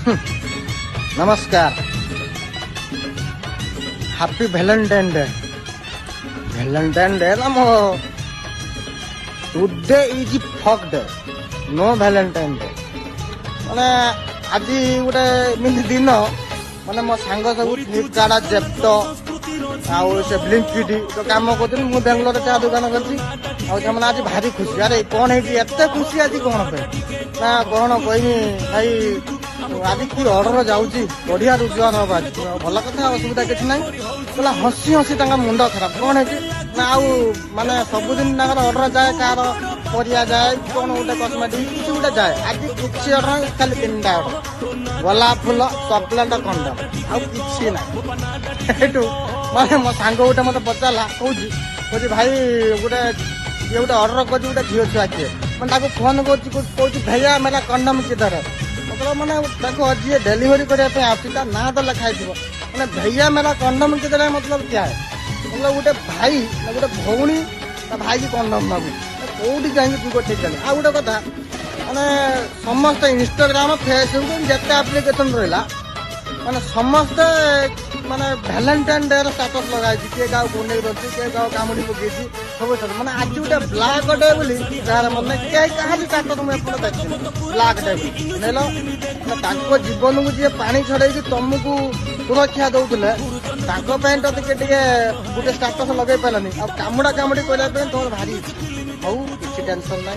नमस्कार. Happy Valentine day. Valentine day ना मो today is fuck day. No Valentine day. माने आज गोटे एमती दिन माने मो सांग सब फ्लिपकार्ट जेप्टो आउ से ब्लिंकिट तो काम कर मु बेंगलोर चा दुकान करछि आज भारी खुशी. अरे कौन है एत खुशी आज कौन पे ना कौन कहमी भाई आज कि अर्डर जाऊँगी बढ़िया रोजगार हम आज भल कथा असुविधा किसी ना बोला हसी हसी मुंड खराब कौन है ना आउ माने सबुदिन अर्डर जाए कार परिया जाए कौन गोटे कस्मेटिक किसी गोटे जाए आज किसी अर्डर खाली 3टा अर्डर गोलाप फुल चॉकलेट कंडम आउ कि ना माने मो सांग गोटे मत पचारा कौन भाई गोटे ये गोटे अर्डर कर गोटे झील छुआ किए मैंने फोन कर भैया मेरा कंडम किधर है मतलब मैंने जी डेलीवरी करने आसा ना तो लिखाई थी मैंने भैया मेरा कंडम किधर है मतलब क्या है मतलब गोटे भाई गोटे भौणी भाई की कंडम मागु कौटी कहीं तू ठीक है आ गोटे कथा मैंने समस्त इंस्टाग्राम फेसबुक जिते आप्लिकेसन रहा मैंने समस्ते माने भैलेंटाइन डे स्टाटस लगाई किए क्या गुंडे रही किए क्या कामुड़ी पकई सब मैंने आज गोटे ब्लाक डे बोली मन क्या स्टाटस मुझे देखी ब्लाक डे नेल जीवन को जी पानी छड़े तुमको सुरक्षा दौले गोटे स्टाटस लगे पारानी आ कामुड़ा कामुड़ी कहना तुम भारी हूँ किसी टेंशन ना.